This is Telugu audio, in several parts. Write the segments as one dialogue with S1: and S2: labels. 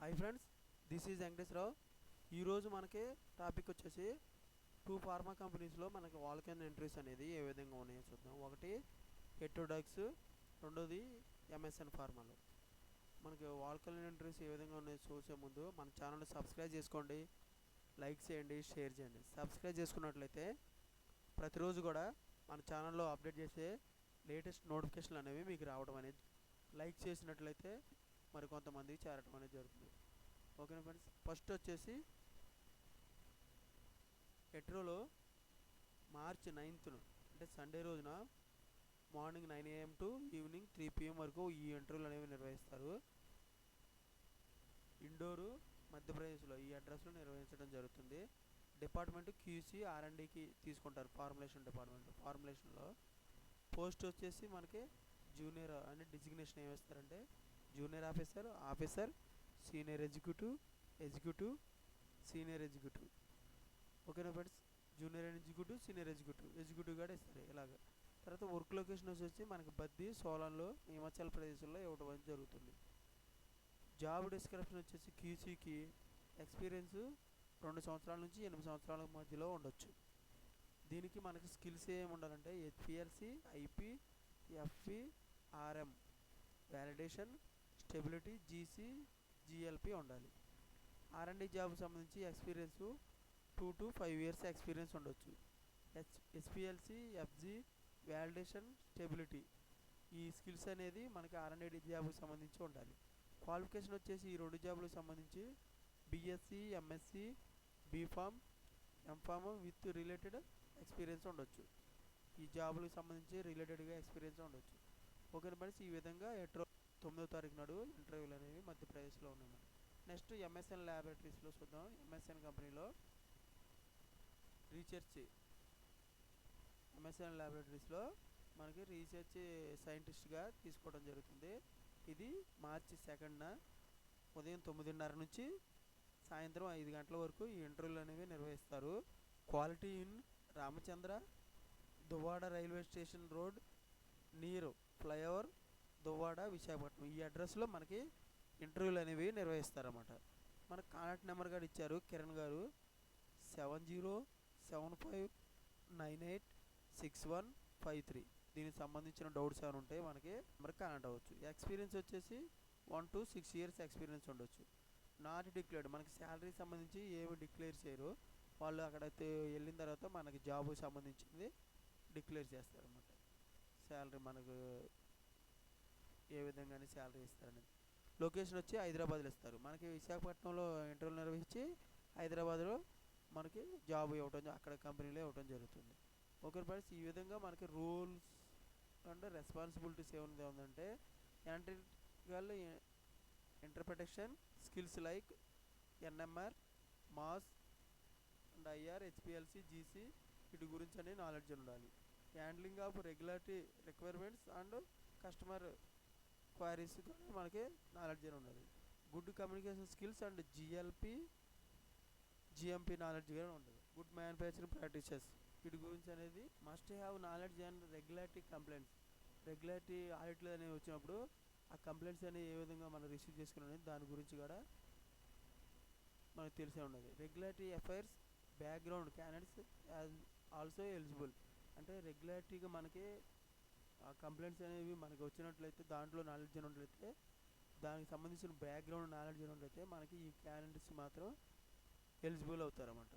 S1: High friends, this is Venkateswara Rao. ఈరోజు మనకి టాపిక్ వచ్చేసి 2 ఫార్మా కంపెనీస్లో మనకి వాల్కెన్ ఎంట్రీస్ అనేది ఏ విధంగా ఉన్నాయో చూద్దాం. ఒకటి హెటోడాక్స్, రెండోది ఎంఎస్ఎన్ ఫార్మాలో. మనకి వాల్కెన్ ఎంట్రీస్ ఏ విధంగా ఉన్నాయో చూసే ముందు మన ఛానల్ని సబ్స్క్రైబ్ చేసుకోండి, లైక్ చేయండి, షేర్ చేయండి. సబ్స్క్రైబ్ చేసుకున్నట్లయితే ప్రతిరోజు కూడా మన ఛానల్లో అప్డేట్ చేసే లేటెస్ట్ నోటిఫికేషన్లు అనేవి మీకు రావడం అనేది, లైక్ చేసినట్లయితే మరి కొంతమందికి చేరటం అనేది జరుగుతుంది. ఓకేనా ఫ్రెండ్స్, ఫస్ట్ వచ్చేసి హెట్రోలో మార్చి 9th అంటే సండే రోజున morning 9 AM to evening 3 PM వరకు ఈ ఇంటర్వ్యూలు అనేవి నిర్వహిస్తారు. ఇండోరు, మధ్యప్రదేశ్లో ఈ అడ్రస్లో నిర్వహించడం జరుగుతుంది. డిపార్ట్మెంట్ QC R&Dకి తీసుకుంటారు. Formulation department. ఫార్ములేషన్లో పోస్ట్ వచ్చేసి మనకి జూనియర్ అని డిజిగ్నేషన్ ఏమిస్తారంటే junior officer, senior executive, senior executive. ఓకేనా friends, junior executive, senior executive కూడా ఇస్తారు. ఇలాగ తర్వాత వర్క్ లొకేషన్ వచ్చేసి మనకి బద్ది, సోలన్లో, హిమాచల్ ప్రదేశ్లో ఇవ్వడం జరుగుతుంది. జాబ్ డిస్క్రిప్షన్ వచ్చేసి QCకి ఎక్స్పీరియన్స్ 2 సంవత్సరాల నుంచి 8 సంవత్సరాల మధ్యలో ఉండొచ్చు. దీనికి మనకి స్కిల్స్ ఏమి ఉండాలంటే HPLC, IP, FE, RM, validation, stability, GC, GLP ఉండాలి. R&D జాబ్ సంబంధించి ఎక్స్పీరియన్స్ 2 to 5 years ఎక్స్పీరియన్స్ ఉండొచ్చు. HPLC, FG, వ్యాలిడేషన్, స్టెబిలిటీ ఈ స్కిల్స్ అనేది మనకి R&D జాబ్కి సంబంధించి ఉండాలి. క్వాలిఫికేషన్ వచ్చేసి ఈ 2 జాబులకు సంబంధించి BSc, MSc, B.Pharm, M.Pharm with related experience ఉండొచ్చు. ఈ జాబులకు సంబంధించి రిలేటెడ్గా ఎక్స్పీరియన్స్ ఉండొచ్చు. ఓకే ఫ్రెండ్స్, ఈ విధంగా 9వ తారీఖు నాడు ఇంటర్వ్యూలు అనేవి మధ్యప్రదేశ్లో ఉన్నాయి. నెక్స్ట్ MSN ల్యాబొరేటరీస్లో చూద్దాం. MSN కంపెనీలో MSN ల్యాబొరేటరీస్లో మనకి రీసెర్చ్ సైంటిస్ట్గా తీసుకోవడం జరుగుతుంది. ఇది మార్చి 2న ఉదయం 9:30 నుంచి సాయంత్రం 5 గంటల వరకు ఈ ఇంటర్వ్యూలు అనేవి నిర్వహిస్తారు. Quality in Ramachandra, Duvvada railway station road, near flyover, Duvvada, Visakhapatnam ఈ అడ్రస్లో మనకి ఇంటర్వ్యూలు అనేవి నిర్వహిస్తారన్నమాట. మనకు కాంటాక్ట్ నెంబర్ కూడా ఇచ్చారు కిరణ్ గారు, 7075986153. దీనికి సంబంధించిన డౌట్స్ ఏమైనా ఉంటే మనకి నెంబర్కి కాంటాక్ట్ అవ్వచ్చు. ఎక్స్పీరియన్స్ వచ్చేసి 1 to 6 years ఎక్స్పీరియన్స్ ఉండొచ్చు. నాట్ డిక్లేర్డ్, మనకి శాలరీ సంబంధించి ఏమి డిక్లేర్ చేయరు. వాళ్ళు అక్కడైతే వెళ్ళిన తర్వాత మనకి జాబ్కి సంబంధించింది డిక్లేర్ చేస్తారన్నమాట. శాలరీ మనకు ఏ విధంగానే శాలరీ ఇస్తారనేది. లొకేషన్ వచ్చి హైదరాబాద్లో ఇస్తారు. మనకి విశాఖపట్నంలో ఇంటర్వ్యూలు నిర్వహించి హైదరాబాద్లో మనకి జాబ్ ఇవ్వటం, అక్కడ కంపెనీలో ఇవ్వటం జరుగుతుంది. ఓకే ఫ్రెండ్స్, ఈ విధంగా మనకి రూల్స్ అండ్ రెస్పాన్సిబిలిటీస్ ఏముందంటే analytical interpretation skills like NMR, mass and IR, HPLC, GC వీటి గురించి అనే నాలెడ్జ్ ఉండాలి. Handling of regulatory requirements and customer queries కూడా మనకి నాలెడ్జ్ ఉండాలి. Good communication skills and GMP knowledge కూడా ఉంటుంది. గుడ్ మ్యానుఫ్యాక్చరింగ్ ప్రాక్టీసెస్ వీటి గురించి అనేది must have knowledge and regulatory complaints. Regulatory ఆడిట్లు అనేవి వచ్చినప్పుడు ఆ కంప్లైంట్స్ అనేవి ఏ విధంగా మనం రిసీవ్ చేసుకునేది దాని గురించి కూడా మనకు తెలిసే ఉండదు. Regulatory affairs background candidates also eligible. అంటే రెగ్యులేటరీగా మనకి ఆ కంప్లైంట్స్ అనేవి మనకి వచ్చినట్లయితే దాంట్లో నాలెడ్జ్ ఉన్నట్లయితే దానికి సంబంధించిన బ్యాక్గ్రౌండ్ నాలెడ్జ్ ఉన్నట్లయితే మనకి ఈ క్యాండిడేట్స్ మాత్రం ఎలిజిబుల్ అవుతారన్నమాట.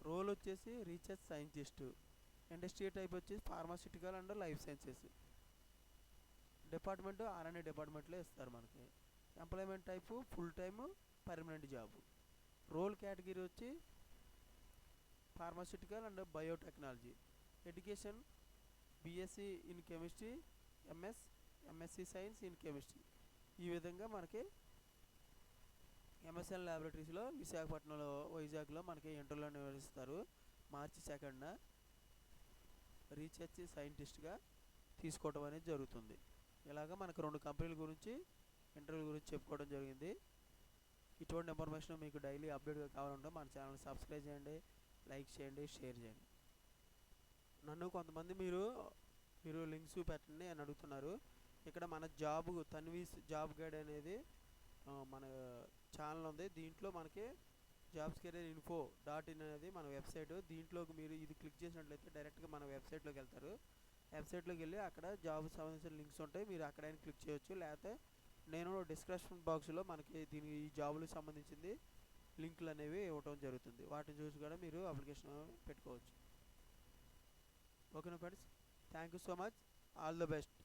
S1: రోల్ వచ్చేసి రీసెర్చ్ సైంటిస్ట్. ఇండస్ట్రీ టైప్ వచ్చేసి pharmaceutical and life sciences. Department R&D డిపార్ట్మెంట్లో ఇస్తారు మనకి. Employment type full time permanent job. Role category వచ్చి pharmaceutical and biotechnology. Education BSc in chemistry, MSc science in chemistry. ఈ విధంగా మనకి MSN ల్యాబొరేటరీస్లో విశాఖపట్నంలో, వైజాగ్లో మనకి ఇంటర్వ్యూలు నిర్వహిస్తారు. మార్చి 2న రీసెర్చ్ సైంటిస్ట్గా తీసుకోవడం అనేది జరుగుతుంది. ఇలాగ మనకు 2 కంపెనీల గురించి ఇంటర్వ్యూ గురించి చెప్పుకోవడం జరిగింది. ఇటువంటి ఇన్ఫర్మేషన్ మీకు డైలీ అప్డేట్గా కావాలంటే మన ఛానల్ సబ్స్క్రైబ్ చేయండి, లైక్ చేయండి, షేర్ చేయండి. నన్ను కొంతమంది మీరు లింక్స్ పెట్టండి అని అడుగుతున్నారు. ఇక్కడ మన తన్వీస్ జాబ్ గైడ్ అనేది మన ఛానల్ ఉంది. దీంట్లో మనకి jobs career info dot in అనేది మన వెబ్సైట్. దీంట్లోకి మీరు ఇది క్లిక్ చేసినట్లయితే డైరెక్ట్గా మన వెబ్సైట్లోకి వెళ్తారు. వెబ్సైట్లోకి వెళ్ళి అక్కడ జాబ్ సంబంధించిన లింక్స్ ఉంటాయి, మీరు అక్కడైనా క్లిక్ చేయొచ్చు. లేకపోతే నేను డిస్క్రిప్షన్ బాక్స్లో మనకి ఈ జాబులకు సంబంధించింది లింకులు అనేవి ఇవ్వడం జరుగుతుంది. వాటిని చూసి కూడా మీరు అప్లికేషన్ పెట్టుకోవచ్చు. ఓకేనా friends, thank you so much, all the best.